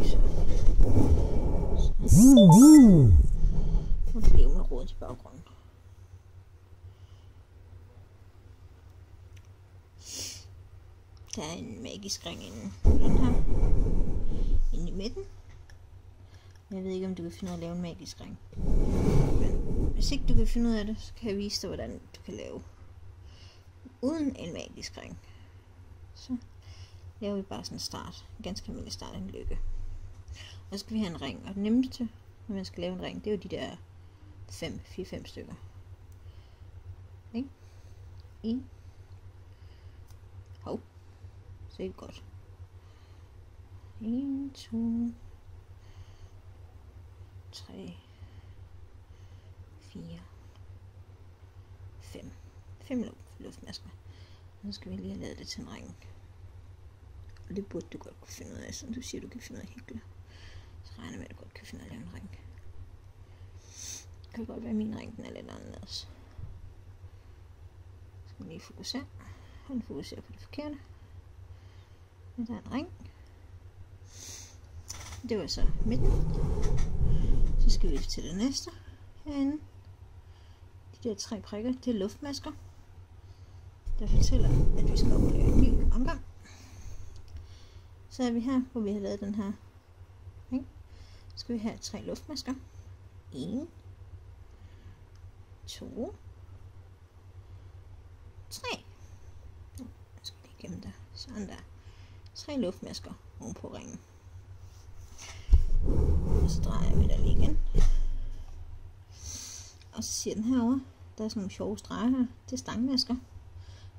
så. Nu bliver det med råd i baggrunden. Der er en magisk ring inde her. Inde i midten. Jeg ved ikke, om du kan finde ud af at lave en magisk ring. Men hvis ikke du kan finde ud af det, så kan jeg vise dig, hvordan du kan lave uden en magisk ring. Så laver vi bare sådan en start. En ganske almindelig start af en lykke. Og så skal vi have en ring. Og det nemmeste, når man skal lave en ring, det er jo de der 4-5 stykker. Ikke? 1. Hov. Så er det godt. 1, 2, 3, 4, 5. 5 luftmasker. Og så skal vi lige have lavet det til en ring. Og det burde du godt kunne finde ud af, som du siger, du kan finde ud af hækle. Så regner jeg med, at du godt kan finde ud af at lave en ring. Det kan godt være, at min ring den er lidt anderledes. Så skal vi lige fokusere. Han fokuserer på det forkerte. Men der er en ring. Det var så midten. Så skal vi til det næste herinde. De der 3 prikker, det er luftmasker, der fortæller, at vi skal opleve en ny omgang. Så er vi her, hvor vi har lavet den her ring. Så skal vi have 3 luftmasker. 1, 2, 3. Jeg skal lige gemme der. Sådan der. 3 luftmasker oven på ringen. Og så drejer vi der lige igen. Og så siger den herovre, der er sådan nogle sjove streger her. Det er stangmasker.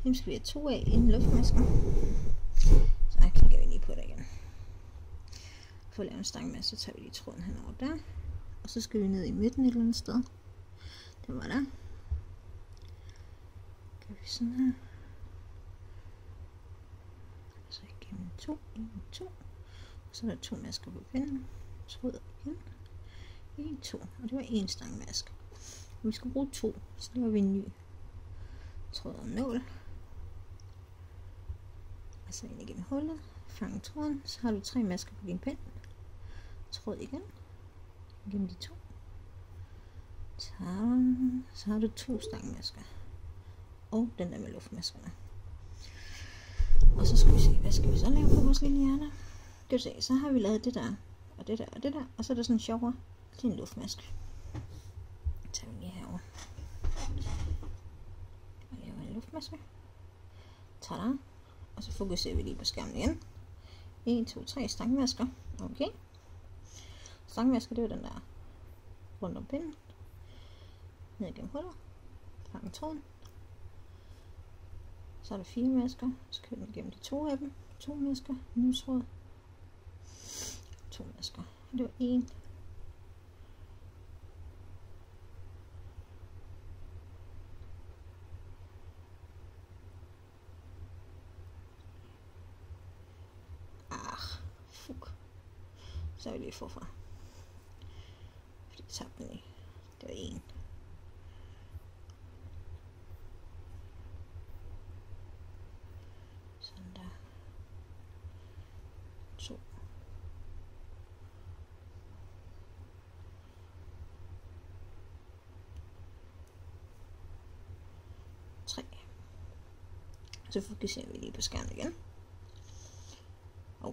Dem skal vi have 2 af inden luftmasker. Så kigger vi lige på det igen. For at lave en stangmaske, så tager vi lige tråden henover der. Og så skal vi ned i midten et eller andet sted. Det var der. Gør vi sådan her. Så igennem 2, 1, 2. Og så er der 2 masker på pinden. Tråd igen. 1, 2. Og det var 1 stangmaske. Vi skal bruge 2, så laver vi en ny tråd og nål. Og så ind igennem hullet. Fang tråden. Så har du 3 masker på din pind. Tråd igen. Igennem de 2. Så har du 2 stangmasker. Og den der med luftmaskerne. Og så skal vi se, hvad skal vi så lave på vores lille hjerne? Skal vi se, så har vi lavet det der, og det der, og det der. Og så er der sådan en sjovere til en luftmaske. Tager vi lige herover. Og laver en luftmaske. Tada. Og så fokuserer vi lige på skærmen igen. 1, 2, 3 stangmasker. Okay. Stangmasker, det var den der rundt om pinden. Ned igennem hullet. Fang tråden. Så er der 4 masker. Så kører den igennem de 2 af dem. 2 masker. Ny tråd. 2 masker. Det var 1. Fuck. Så er vi lige forfra. Fordi jeg tabte den i. Det var 1. Sådan der. 2. 3. Så fokuserer vi lige på skærmen igen.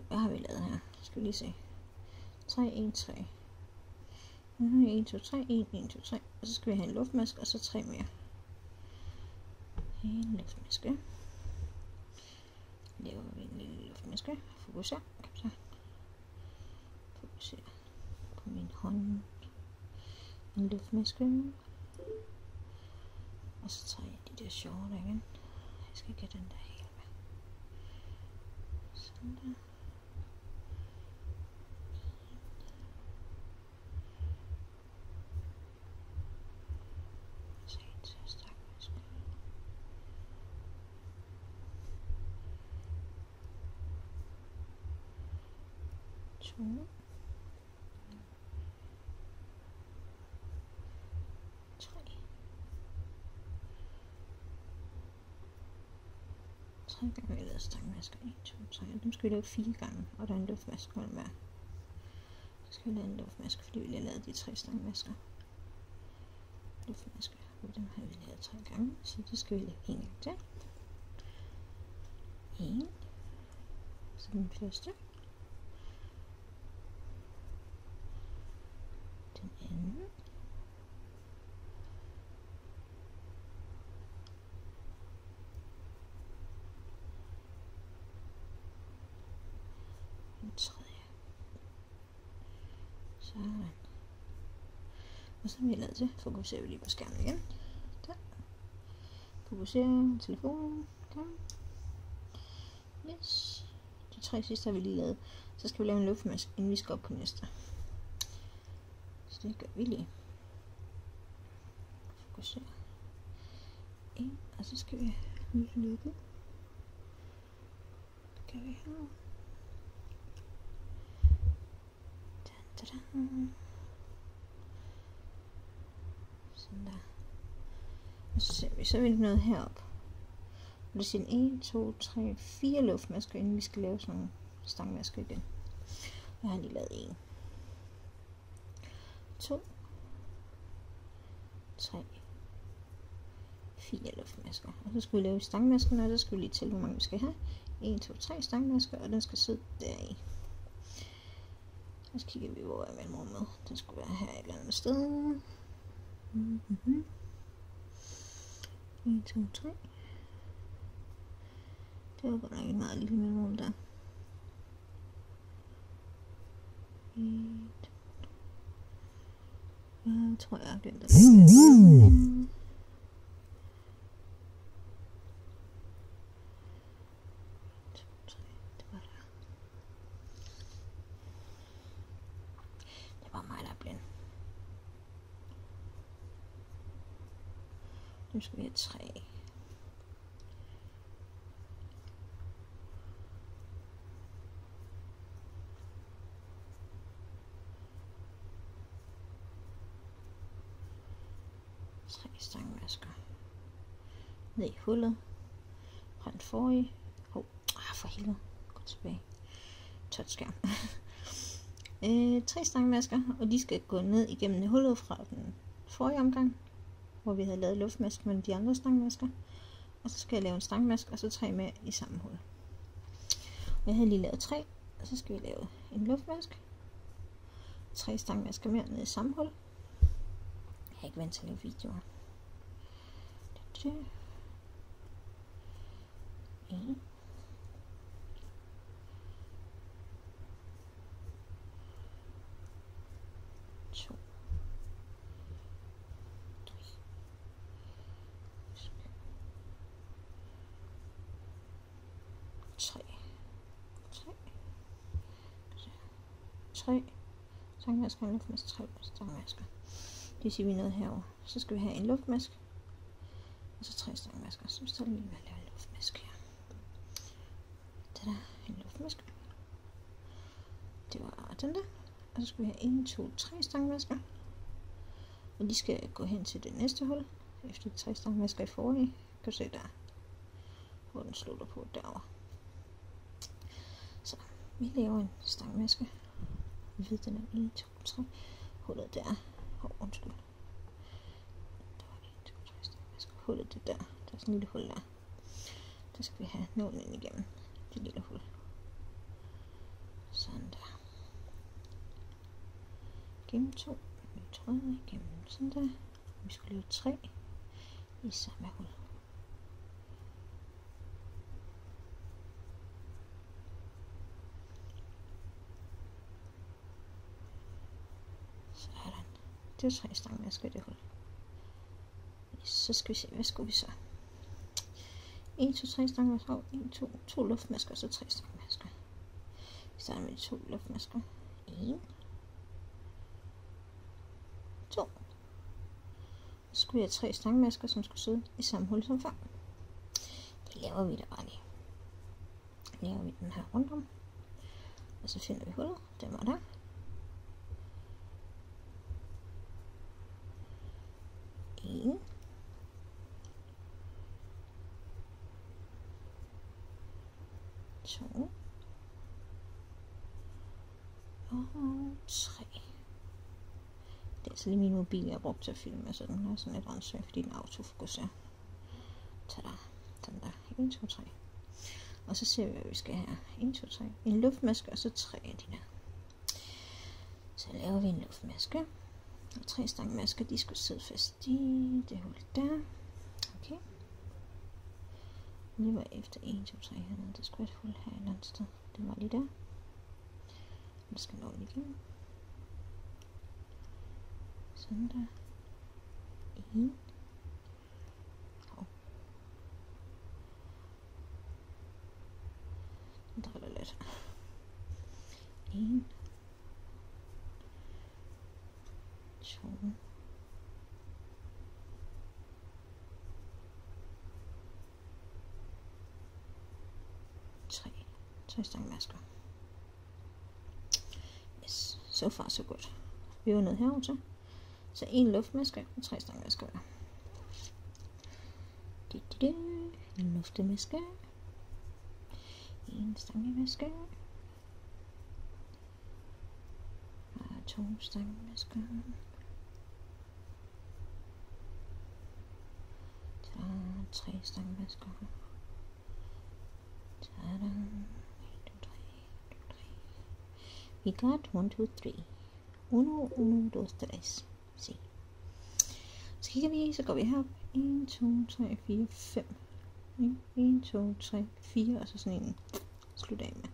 Hvad har vi lavet her? Skal vi lige se. 3, 1, 3. 1, 2, 3, 1, 1, 2, 3. Og så skal vi have en luftmaske, og så 3 mere. En luftmaske. Laver vi en lille luftmaske. Fokuser. Fokuser på min hånd. En luftmaske. Og så tager jeg de der sjove der igen. Jeg skal ikke have den der hele med. Sådan der. To. 3 gange vi lavet stangmasker. 1, 2, 3. Dem skal vi lave 4 gange. Og der er en luftmaske mellem hver. skal vi lave en luftmaske, fordi vi har lavet de 3 stangmasker. Luftmaske, dem har vi lavet 3 gange, så det skal vi lave en gang til. En. Så den første. Den anden. Den tredje. Sådan. Og så har vi lavet til. Fokuserer vi lige på skærmen igen. Der. Fokuserer telefonen. Kom. Yes. De 3 sidste har vi lige lavet. Så skal vi lave en luftmaske, inden vi skal op på næste. Så det gør vi lige. Fokuserer. En. Og så skal vi lyse lykken. Det gør vi her. Sådan der. Og så ser vi, så er vi noget herop. Og det siger 1, 2, 3, 4 luftmasker, inden vi skal lave sådan nogle stangmasker igen. Jeg har lige lavet 1. 2, 3, 4 luftmasker. Og så skal vi lave stangmaskerne, og så skal vi lige tælle, hvor mange vi skal have. 1, 2, 3 stangmasker, og den skal sidde deri. Og så kigger vi, hvor er mellemrummet. Den skulle være her et eller andet sted. 1, 2, 3. Det var godt nok et meget lille mellemrum der. 1. Jeg tror, jeg har glemt at lægge det. 2, 3. Det var der. Det var mig, der er blind. Nu skal vi have 3. Stangmasker ned i hullet fra den forrige. For helvede, gå tilbage. Touchskærm. 3 stangmasker, og de skal gå ned igennem hullet fra den forrige omgang, hvor vi havde lavet luftmask med de andre stangmasker. Og så skal jeg lave en stangmaske, og så 3 med i samme hul. Og jeg havde lige lavet 3, og så skal vi lave en luftmask. 3 stangmasker mere ned i samme hul. Jeg er ikke vant til at lave videoer. 1, 2, 3 stangmasker, en luftmaske, 3 stangmasker. Det siger vi noget herover. Så skal vi have en luftmaske. Og så 3 stangmasker. Så starter vi med at lave en luftmaske her. Det der, en luftmaske. Det var den der. Og så skal vi have 1, 2, 3 stangmasker. Og de skal gå hen til det næste hul. Efter de 3 stangmasker i forrige. Kan du se der, hvor den slutter på derovre. Så vi laver en stangmaske. Vi ved, den er 1, 2, 3. Hullet der. Undskyld. Der var 1, 2, 3 stangmasker. Hullet det der. Der er sådan en lille hul der. Der skal vi have nålen ind igennem det lille hul. Sådan der. Gennem 2. Vi tråder igennem sådan der. Vi skulle lave 3 i samme hul. Sådan. Det er 3 stangmasker i det hul. Så skal vi se, hvad skulle vi så? 1, 2, 3 stangmasker. 1, 2 luftmasker, og så 3 stangmasker. Vi starter med 2 luftmasker. 1, 2. Så skulle vi have 3 stangmasker, som skulle sidde i samme hul som før. Det laver vi da bare lige. Laver vi den her rundt om. Og så finder vi hullet. Den var der. En. 2. Og 3. Det er altså lige min mobil, jeg har brugt til at filme, så den er sådan lidt åndssvagt, fordi den autofokuserer. Tada! Den der. 1, 2, 3. Og så ser vi, hvad vi skal her. 1, 2, 3. En luftmaske, og så 3 af de der. Så laver vi en luftmaske. Og 3 stangmasker, de skal sidde fast i det hul der. Okay. Det var efter 1, 2, 3 hernede. Der skulle være et hul her et eller andet sted. Det var lige der. Det skal nå lige igennem. Sådan der. 1. Den driller lidt. 1. 2. 3 stangmasker. Yes, so far so good. Vi var nede herover til. Så en luftmaske og 3 stangmasker hver. En luftmaske. En stangmaske. Og 2 stangmasker. Og 3 stangmasker. Ta-da. 1, 2, 3, 1, 2, 3. We got 1, 2, 3. 1, 2, 3. Se. Så kigger vi, så går vi herop. 1, 2, 3, 4, 5. 1, 2, 3, 4, og så sådan en. Slut af med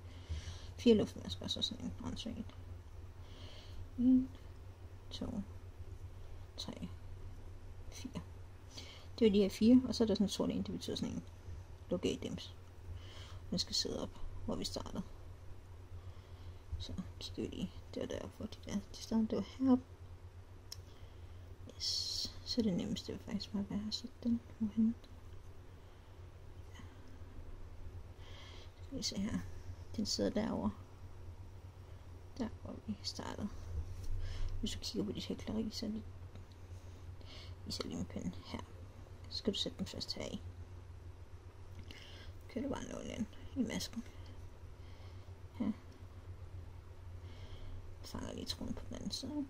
4 luftmasker, og så sådan en åndssvagt. 1, 2, 3, 4. Det er de her 4, og så er der sådan en sort en, det betyder sådan en logate-dims. Den skal sidde op, hvor vi startede. Så kigger vi lige. Det var der, hvor de startede. Det var heroppe. Yes. Så det nemmeste vil faktisk bare være at sætte den herhen. Ja. Skal vi se her. Den sidder derovre. Der, hvor vi startede. Hvis du kigger på dit hækleri, så er det... viser lige med pinden her. Så skal du sætte den fast her i. Kører du bare nålen ind i masken. Her. Fanger lige tråden på den anden side.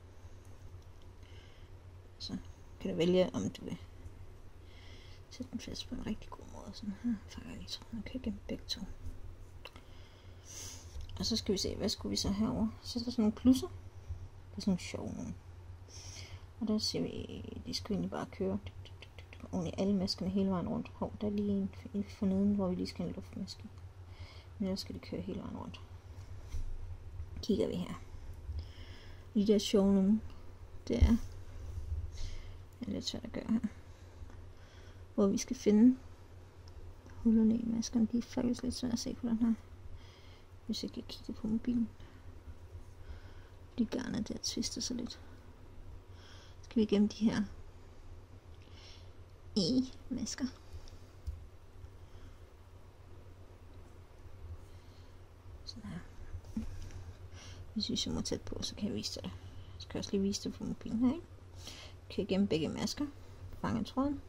Så kan du vælge, om du vil sætte den fast på en rigtig god måde. Sådan her. Fanger lige tråden og kører gennem begge to. Og så skal vi se, hvad skulle vi så herover? Så er der sådan nogle plusser. Det er sådan nogle sjove nogle. Og der ser vi, de skal egentlig bare køre oven i alle maskerne hele vejen rundt. Hov, der er lige en forneden, hvor vi lige skal have en luftmaske. Men ellers skal de køre hele vejen rundt. Kigger vi her. De der sjove nogle, det er lidt svært at gøre her. Hvor vi skal finde hullerne i maskerne. De er faktisk lidt svært at se på den her. Hvis jeg kan kigge på mobilen. De garnet der twister sig lidt. Skal vi igennem de her masker. Sådan her. Hvis vi zoomer tæt på, så kan jeg vise dig det. Jeg skal også lige vise det på mobilen her. Kører igennem begge masker. Fanger tråden.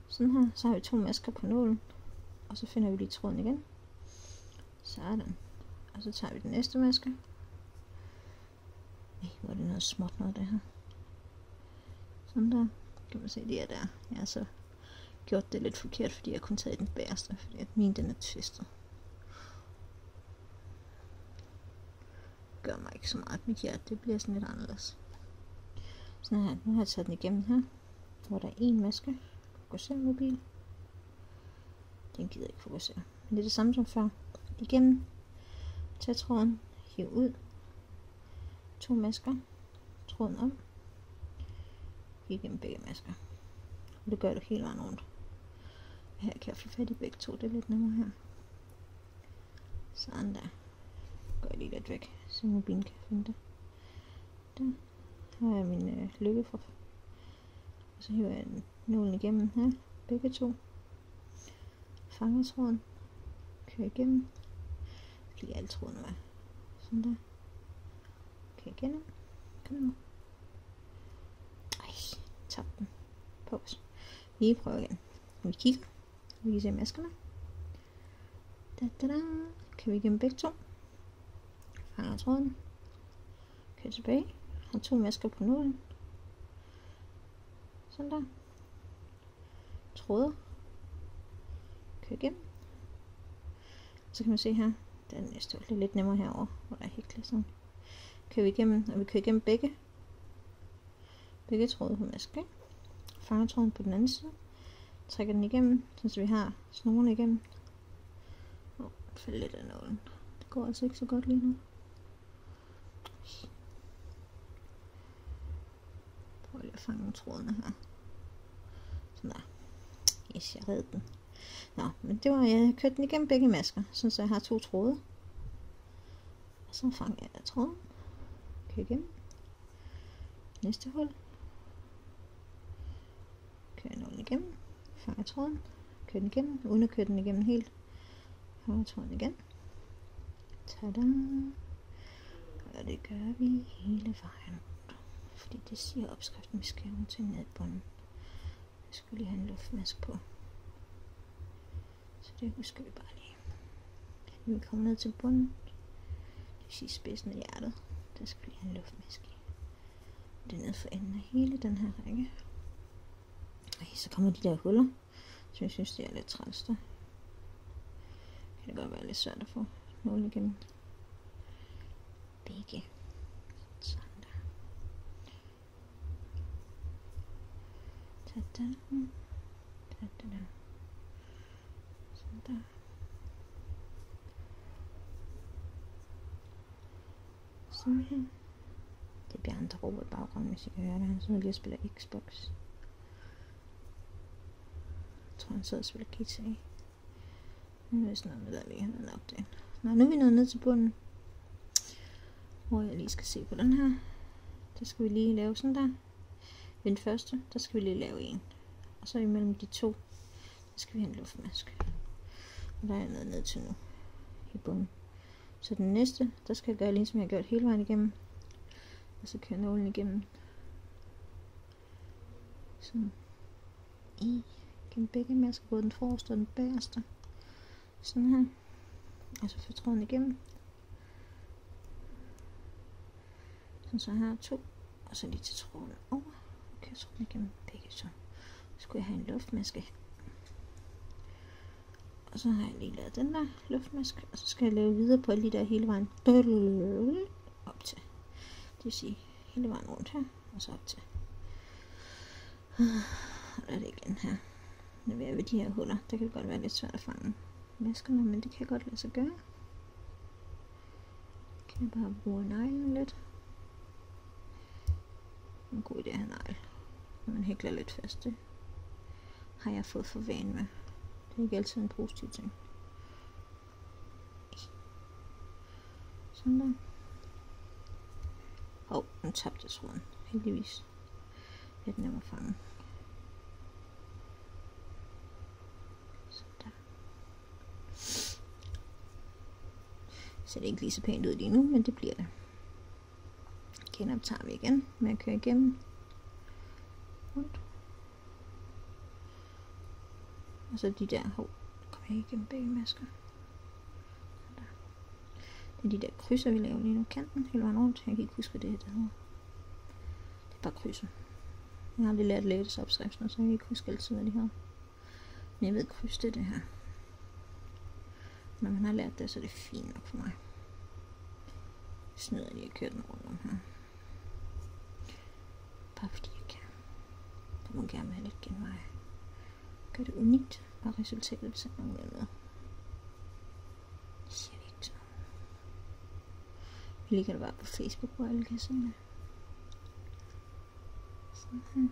Sådan her. Så har vi 2 masker på nålen. Og så finder vi lige tråden igen. Sådan. Og så tager vi den næste maske. Hvor er det noget småt noget det her. Sådan der. Kan man se, det er der. Jeg har så gjort det lidt forkert, fordi jeg kun taget den bagerste, fordi at min den er twistet. Gør mig ikke så meget. Mit hjerte, det bliver sådan lidt anderledes. Sådan her. Nu har jeg taget den igennem her, hvor der er en maske. Fokuser mobil. Den gider ikke fokusere. Men det er det samme som før. Igennem. Tag tråden. Hiv ud. 2 masker. Tråden om. Igennem begge masker. Og det gør du hele vejen rundt. Her kan jeg få fat i begge to. Det er lidt nemmere her. Sådan der. Går jeg lige lidt væk, så mobilen kan finde det. Der har jeg min lykke fra. Og så hiver jeg nålen igennem her. Begge to. Fanger tråden. Kører igennem. Lige alle trådene med. Sådan der. Kører igennem. Kom nu. Tab den. Pause. Vi prøver igen. Vi kigger. Vi kan se maskerne. Da. Kan vi igennem begge to. fanger tråden, kører tilbage, har 2 masker på nålen, sådan der, tråder, kører igennem, så kan man se her, den næste er lidt nemmere herover, hvor der er hæklet sådan, kører vi igennem, og vi kører igennem begge tråde på masken, fanger tråden på den anden side, trækker den igennem, så vi har snorene igennem, og falder lidt af nålen. Det går altså ikke så godt lige nu. Prøv lige at fange trådene her. Sådan der. Yes, jeg redde den. Nå, men det var, jeg kørte den igennem begge masker, så jeg har 2 tråde. Og så fanger jeg tråden. Kører igennem. Næste hul. Kører nålen igennem. Fanger tråden. Kører den igennem, uden at køre den igennem helt. Fanger tråden igen. Tada! Og det gør vi hele vejen. Fordi det siger opskriften, vi skal jo til nedbunden. Jeg skulle lige have en luftmask på. Så det husker vi bare lige. Når vi kommer ned til bunden, det vil sige spidsen af hjertet, der skal vi have en luftmask i. Det er ned for enden af hele den her række. Og så kommer de der huller, som jeg synes, det er lidt træls der. Det kan godt være lidt svært at få nålen igennem begge. Sådan der. Tada. Tada. Sådan der. Sådan her. Det er Bjørn, der råber i baggrunden, hvis I kan høre det. Han sidder lige og spiller Xbox. Jeg tror, han sidder og spiller GTA. Nu er det sådan noget, der lige har nok det. Nå, nu er vi nået ned til bunden. Hvor jeg lige skal se på den her. Der skal vi lige lave sådan der. Ved den første, der skal vi lige lave en. Og så imellem de 2, der skal vi have en luftmask. Og der er jeg ned til nu. I bunden. Så den næste, der skal jeg gøre lige som jeg har gjort hele vejen igennem. Og så kører nålen igennem. Sådan. Gennem begge masker, både den forreste og den bagerste. Sådan her. Og så får tråden igennem. Så her 2. Og så lige til tråden over. Og kører tråden igennem begge 2. Så skulle jeg have en luftmaske her. Og så har jeg lige lavet den der luftmaske. Og så skal jeg lave videre på alle de der hele vejen. Op til. Det vil sige hele vejen rundt her. Og så op til. Og der er det igen her. Når vi er ved de her huller. Der kan det godt være lidt svært at fange maskerne. Men det kan godt lade sig gøre. Kan jeg bare bruge neglen lidt. En god idé at have negl. Når man hækler lidt fast. Det har jeg fået for vane med. Det er ikke altid en positiv ting. Sådan der. Nu tabte jeg tråden. Heldigvis. Lidt nem at fange. Sådan der. Så det er ikke lige så pænt ud lige nu, men det bliver det. Genoptager vi igen med at køre igennem. Rundt. Og så de der, kommer jeg igennem begge masker. Der. Det er de der krydser, vi laver lige nu. Kanten hele vejen rundt. Jeg kan ikke huske, hvad det hedder. Det er bare krydser. Jeg har aldrig lært at lave det opskriften, så jeg kan ikke huske altid, hvad de hedder. Men jeg ved, kryds det er det her. Når man har lært det, så er det fint nok for mig. Snyder lige at køre den rundt om her. Bare fordi jeg kan. Der må gerne være lidt genvej. Gør det unikt, og resultatet ser nogen noget. Det siger vi ikke så. Vi lægger det bare på Facebook, hvor alle kan se det. Sådan her.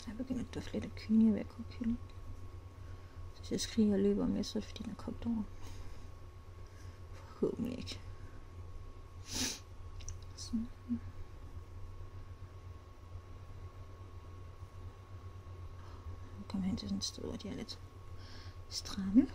Jeg begynder at dufte lidt af kylling, jeg er ved at koge kylling. Så hvis jeg skriger og løber med, så er det fordi den er kogt over. Forhåbentlig ikke. Sådan. Nu kommer jeg hen til sådan et sted, hvor de er lidt stramme.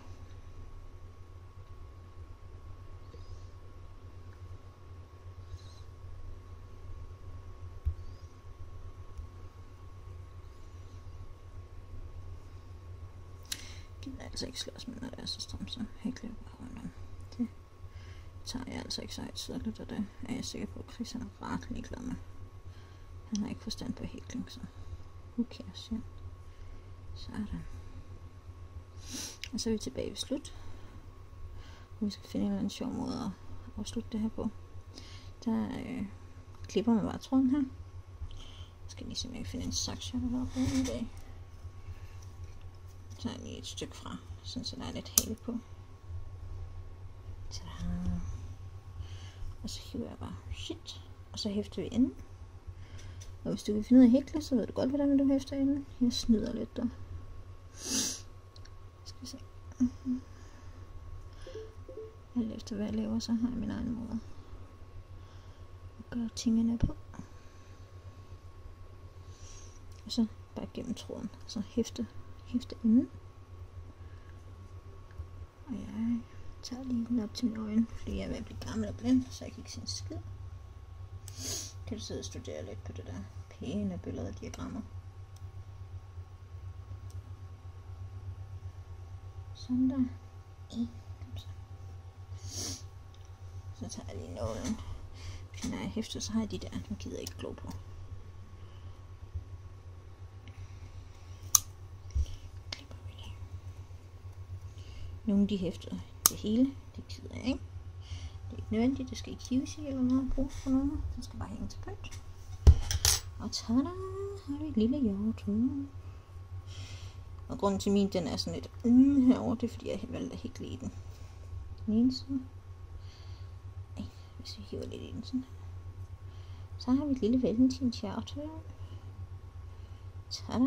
gider altså ikke slås med, når det er så stramt, så hækler jeg bare rundt om. Det tager jeg altså ikke så højtidligt, og det er jeg sikker på, at Chris er ret ligeglad med. Han har ikke forstand på hækling, så who cares, ja. Sådan. Og så er vi tilbage ved slut. Vi skal finde en eller anden sjov måde at afslutte det her på. Der klipper man bare tråden her. Jeg skal lige se, om jeg kan finde en saks, jeg har på i dag. Så tager jeg lige et stykke fra, sådan så der er lidt hale på. Tada. Og så hiver jeg bare shit, og så hæfter vi enden. Og hvis du vil finde ud af hækle, så ved du godt, hvordan du hæfter enden. Jeg snyder lidt der. Skal vi se. Alt efter hvad jeg laver, så har jeg min egen måde at gøre tingene på. Og så bare gennem tråden, så hæfte enden. Og jeg tager lige den op til mine øjne, fordi jeg er ved at blive gammel og blind, så jeg kan ikke se en skid. Kan du sidde og studere lidt på det der pæne billede og diagrammer. Sådan der. Så tager jeg lige nålen. Fordi når jeg hæfter, så har jeg de der, den gider jeg ikke glo på. Klipper vi lige. Nogle de hæfter det hele, det gider jeg ikke. Det er ikke nødvendigt, det skal ikke hives i eller noget brug for noget. Den skal bare hænge til pynt. Og tada, har vi et lille hjortun. Og grunden til min, den er sådan lidt herovre, det er fordi jeg valgte at hækle i den. Den ene side. Hvis vi hiver lidt i den sådan. Så har vi et lille valentinshjerte. Tada.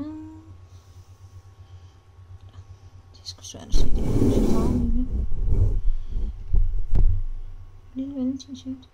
Det er sgu svært at se det. Lille valentinshjerte.